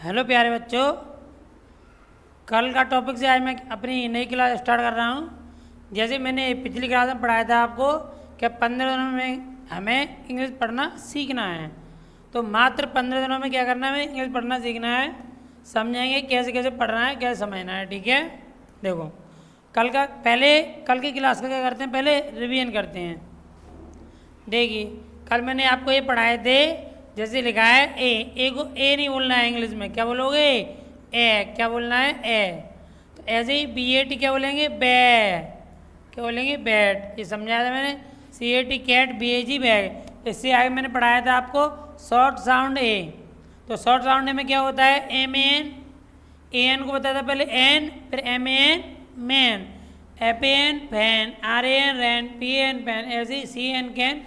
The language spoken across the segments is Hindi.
हेलो प्यारे बच्चों, कल का टॉपिक से आज मैं अपनी नई क्लास स्टार्ट कर रहा हूँ। जैसे मैंने पिछली क्लास में पढ़ाया था आपको कि 15 दिनों में हमें इंग्लिश पढ़ना सीखना है। तो मात्र 15 दिनों में क्या करना है, हमें इंग्लिश पढ़ना सीखना है। समझेंगे कैसे कैसे पढ़ना है, कैसे समझना है। ठीक है, देखो कल की क्लास का क्या करते हैं, पहले रिवीजन करते हैं। देखिए, कल मैंने आपको ये पढ़ाए थे। जैसे लिखा है ए को ए नहीं बोलना है इंग्लिश में, क्या बोलोगे? ए। क्या बोलना है? ए। तो ऐसे ही BAT क्या बोलेंगे? बै। क्या बोलेंगे? बैट। ये समझाया था मैंने। CAT cat, BAG bag. इससे आगे मैंने पढ़ाया था आपको शॉर्ट साउंड ए। तो शॉर्ट साउंड ए में क्या होता है? MAN। AN को बताया था पहले एन, फिर MAN man, FAN fan, RAN रैन, PAN पैन, ऐसे ही CN कैन,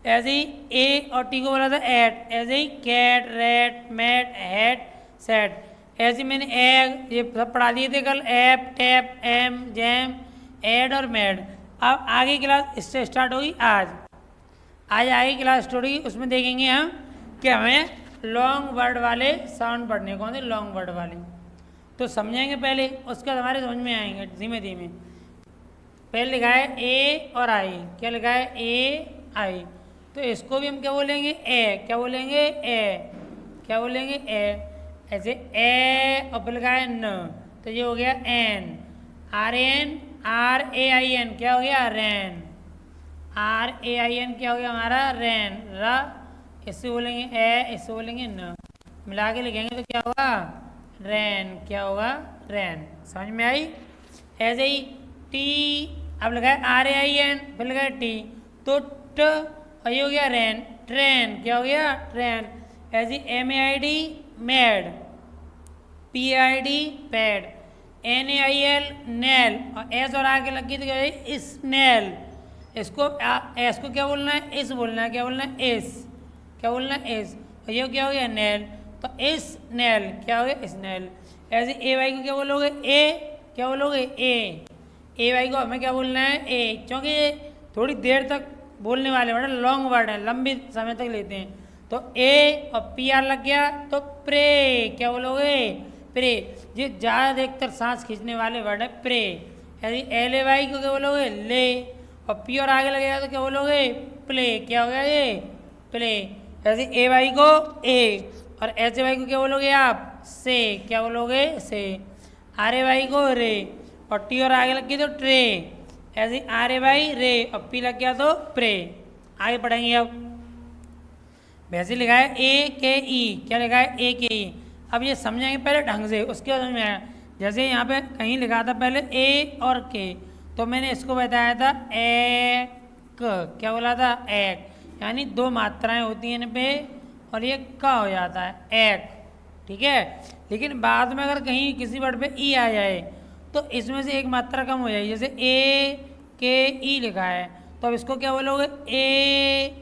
ऐसे ही A और T को बोला था एट, ऐसे ही cat, rat, mat, hat, set. ऐसे मैंने एग ये सब पढ़ा दिए थे कल। App, tap, am, jam, ad और मैड। अब आगे क्लास इससे स्टार्ट होगी आज आगे क्लास स्टार्ट होगी। उसमें देखेंगे हम कि हमें लॉन्ग वर्ड वाले साउंड पढ़ने कौन से लॉन्ग वर्ड वाले, तो समझेंगे पहले, उसके बाद हमारे समझ में आएंगे धीमे धीमे। पहले लिखा है ए और आई। क्या लिखा है? ए आई। तो इसको भी हम क्या बोलेंगे? ए। क्या बोलेंगे? ए। क्या बोलेंगे? ए। ऐसे ए और फिर लिखा है न, तो ये हो गया एन। RAN क्या हो गया? रैन। RAIN क्या हो गया हमारा? रैन। र इससे बोलेंगे ए, इससे बोलेंगे न, मिला के लिखेंगे तो क्या होगा? रैन। क्या होगा? रैन। समझ में आई? ऐसे ही टी, अब लिखा है RAIN, फिर लिखा है टी, तो ट और ये हो गया रैन, ट्रेन। क्या हो गया? ट्रेन। ऐसे MAID mad, PID pad, NAIL nail, और एस और आगे लगी तो क्या है? स्नेल। इसको एस को क्या बोलना है? इस बोलना है। क्या बोलना है? इस। क्या बोलना है? इस। और ये क्या हो गया? नेल, तो इस नेल। क्या हो गया? स्नेल। ऐसे AY को क्या बोलोगे? ए। क्या बोलोगे? ए। AY को हमें क्या बोलना है? ए, क्योंकि ये थोड़ी देर तक बोलने वाले वर्ड लॉन्ग वर्ड है, लंबी समय तक लेते हैं। तो ए और PR लग गया तो प्रे। क्या बोलोगे? प्रे। ये ज़्यादा देखकर सांस खींचने वाले वर्ड है, प्रे। यदि LAY को क्या बोलोगे? ले, और P और आगे लगेगा तो क्या बोलोगे? प्ले। क्या हो गया? ये प्ले। ऐसे AY को ए, और HAY को क्या बोलोगे आप? से। क्या बोलोगे? से। RAY को रे, और T और आगे लग गई तो ट्रे। ऐसे RAY रे, और P लग गया तो प्रे। आगे पढ़ेंगे अब। वैसे लिखा है AKE। क्या लिखा है? AKE। अब ये समझेंगे पहले ढंग से, उसके बाद में आया। जैसे यहाँ पे कहीं लिखा था पहले A और K, तो मैंने इसको बताया था एक। क्या बोला था? एक। यानी दो मात्राएं होती हैं इन पे, और ये क हो जाता है, एक। ठीक है, लेकिन बाद में अगर कहीं किसी वर्ड पे ई आ जाए तो इसमें से एक मात्रा कम हो जाएगी। जैसे AKE लिखा है, तो अब इसको क्या बोलोगे? एक।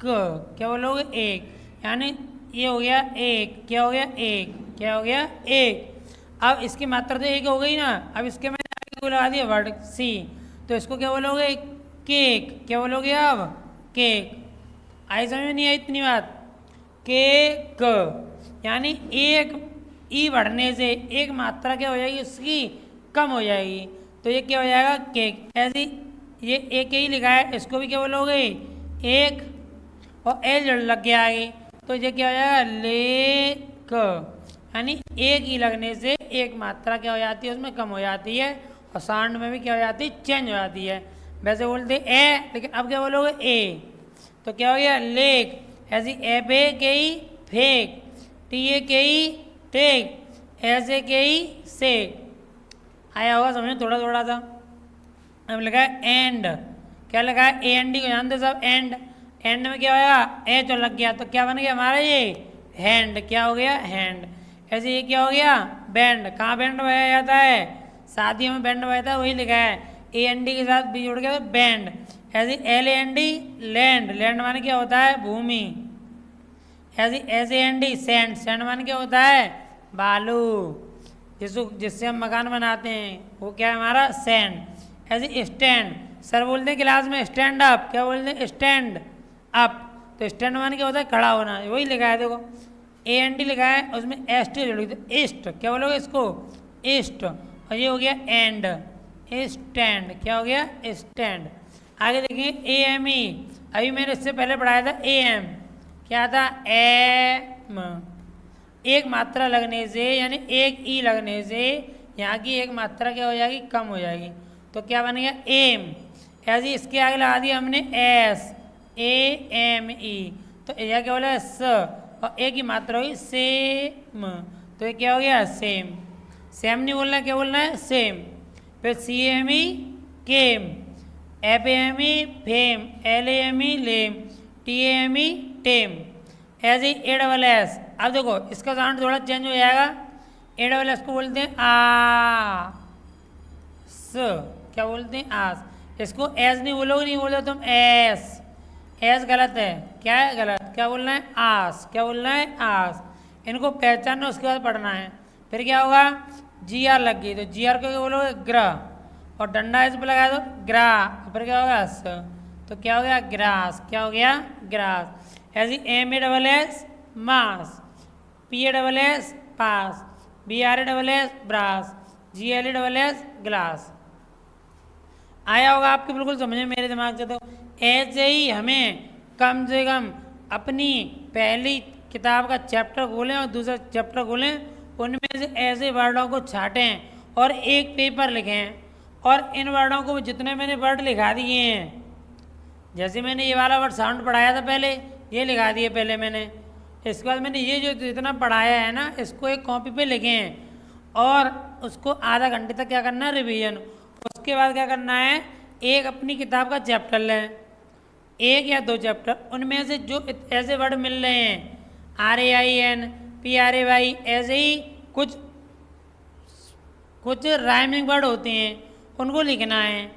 क्या बोलोगे? एक। यानी ये हो गया एक। क्या हो गया? एक। क्या हो गया? एक। अब इसकी मात्रा तो एक हो गई ना, अब इसके मैंने आगे को लगा दिया वर्ड सी, तो इसको क्या बोलोगे? केक। क्या बोलोगे अब? केक। आई समझ में नहीं आई इतनी बात? केक, यानी एक ई बढ़ने से एक मात्रा क्या हो जाएगी? उसकी कम हो जाएगी, तो ये क्या हो जाएगा? केक। ऐसी ये एक ही लिखा है, इसको भी क्या बोलोगे? एक, और एल लग गया आगे, तो ये क्या हो जाएगा? लेक। यानी एक ही लगने से एक मात्रा क्या हो जाती है? उसमें कम हो जाती है, और साउंड में भी क्या हो जाती है? चेंज हो जाती है। वैसे बोलते ए, लेकिन अब क्या बोलोगे? ए, तो क्या हो गया? लेक। ऐसी FAKE fake, TAKE take, SAKE sake. आया होगा समझ में थोड़ा थोड़ा सा। अब लिखा है एंड। क्या लगा है? AND को जानते सब? एंड। एंड में क्या होगा? ए तो लग गया, तो क्या बन गया हमारा? ये हैंड। क्या हो गया? हैंड। ऐसे ये क्या हो गया? बैंड। कहाँ बैंड बजाया जाता है? शादियों में बैंड बजाता है, वही लिखा है। AND के साथ भी जुड़ गया तो बैंड। ऐसे LAND लैंड। लैंड माने क्या होता है? भूमि। ऐसे SAND सैंड। सैंड माने क्या होता है? बालू। जिससे हम मकान बनाते हैं वो क्या है हमारा? सैंड। ऐसे स्टैंड। सर बोलते हैं क्लास में स्टैंड अप। क्या बोलते हैं? Stand up. तो स्टैंड माने क्या होता है? खड़ा होना, वही लिखा है देखो। AND लिखा है, उसमें ST जोड़ोगे तो ईस्ट, क्या बोलोगे इसको, ईस्ट। और ये हो गया एंड, स्टैंड, क्या हो गया, स्टैंड। आगे देखेंगे AME, अभी मैंने इससे पहले पढ़ाया था AM, क्या था, एम। एक मात्रा लगने से यानी एक ई लगने से यहाँ की एक मात्रा क्या हो जाएगी, कम हो जाएगी, तो क्या बन गया, एम। ऐसे इसके आगे लगा दिया हमने SAME, तो यह क्या बोला, स, और एक ही मात्रा होगी सेम, तो ये क्या हो गया, सेम। सेम नहीं बोलना है, क्या बोलना है, सेम। फिर CME केम, FAME फेम, LAME लेम, TAME टेम। ऐसे ही ASS, अब देखो इसका साउंड थोड़ा चेंज हो जाएगा। ASS को बोलते हैं आ स, क्या बोलते हैं, आस। इसको एस नहीं बोलोगे, नहीं बोलो तुम एस, एस गलत है, क्या है गलत, क्या बोलना है, आस, क्या बोलना है, आस। इनको पहचानना, उसके बाद पढ़ना है। फिर क्या होगा, GR लग गई तो GR को क्या बोलोगे, ग्रह, और डंडा इस पर लगा दो, ग्रा, फिर क्या होगा, स, तो क्या हो गया, ग्रास, क्या हो गया, ग्रास। ऐसी MASS मास, PASS पास, BRASS ब्रास, GLASS ग्लास। आया होगा आपके बिल्कुल समझ में मेरे दिमाग से। तो ऐसे ही हमें कम से कम अपनी पहली किताब का चैप्टर खोलें और दूसरा चैप्टर खोलें, उनमें से ऐसे वर्डों को छाटें और एक पेपर लिखें, और इन वर्डों को जितने मैंने वर्ड लिखा दिए हैं, जैसे मैंने ये वाला वर्ड साउंड पढ़ाया था पहले, ये लिखा दिए पहले मैंने, इसके बाद मैंने ये जो जितना पढ़ाया है ना, इसको एक कॉपी पे लिखें और उसको आधा घंटे तक क्या करना है, रिवीजन। उसके बाद क्या करना है, एक अपनी किताब का चैप्टर लें, एक या दो चैप्टर, उनमें से जो ऐसे वर्ड मिल रहे हैं, RAIN PRAY, ऐसे ही कुछ राइमिंग वर्ड होते हैं, उनको लिखना है,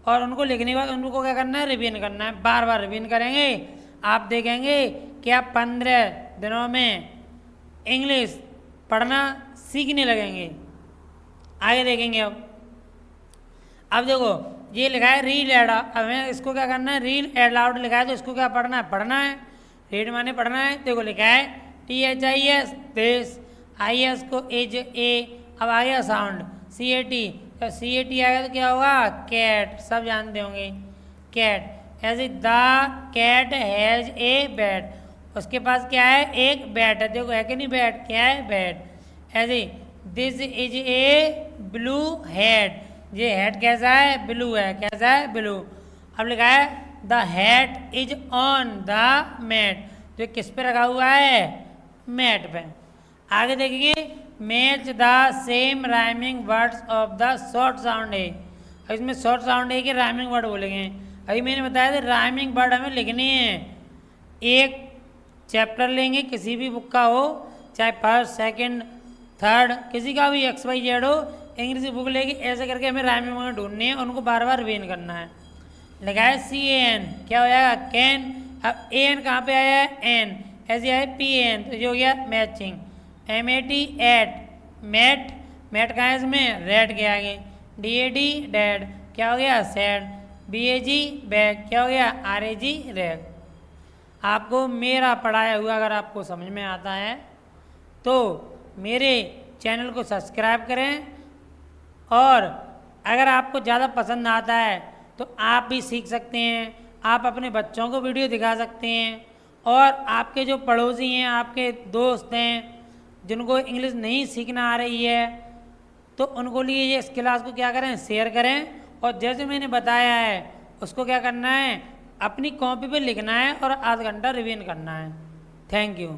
और उनको लिखने के बाद उनको क्या करना है, रिवीजन करना है। बार बार रिवीजन करेंगे, आप देखेंगे कि आप 15 दिनों में इंग्लिश पढ़ना सीखने लगेंगे। आगे देखेंगे। अब देखो ये लिखा है रीड एड, हमें इसको क्या करना है, रीड एड लाउड लिखा है, तो इसको क्या पढ़ना है, पढ़ना है, रीड माने पढ़ना है। देखो लिखा है THIS दिस, IS को A, अब आ गया साउंड CAT, तो CAT आ गया तो क्या होगा, कैट, सब जानते होंगे कैट। ऐसे the cat has a bat, उसके पास क्या है, एक बैट है, देखो है कि नहीं बैट, क्या है, बैट। ऐसे this is a blue hat, ये हैट कैसा है, ब्लू है, कैसा है, ब्लू। अब लिखा है the hat is on the mat, जो किस पे रखा हुआ है, मैट पे। आगे देखेंगे match the same rhyming words of the short sound है, इसमें शॉर्ट साउंड है कि राइमिंग वर्ड बोलेंगे। अभी मैंने बताया था राइमिंग वर्ड हमें लिखने हैं। एक चैप्टर लेंगे किसी भी बुक का हो, चाहे फर्स्ट सेकंड थर्ड किसी का भी XYZ हो, इंग्लिश बुक लेके ऐसे करके हमें राइमिंग वर्ड ढूंढने हैं, उनको बार बार रिवीजन करना है। लिखा है CAN, क्या हो जाएगा, कैन। अब AN कहाँ पे आया है, एन, ऐसे आया PAN, तो जो हो गया matching. MAT at, mat, mat कहाँ है इसमें, रेड के आगे। DAD डैड, क्या हो गया, सैड। BAG बैग, क्या हो गया, RAG रैग। आपको मेरा पढ़ाया हुआ अगर आपको समझ में आता है तो मेरे चैनल को सब्सक्राइब करें, और अगर आपको ज़्यादा पसंद आता है तो आप भी सीख सकते हैं, आप अपने बच्चों को वीडियो दिखा सकते हैं, और आपके जो पड़ोसी हैं, आपके दोस्त हैं जिनको इंग्लिश नहीं सीखना आ रही है, तो उनको लिए ये इस क्लास को क्या करें, शेयर करें, और जैसे मैंने बताया है उसको क्या करना है, अपनी कॉपी पे लिखना है और आधा घंटा रिवीजन करना है। Thank you.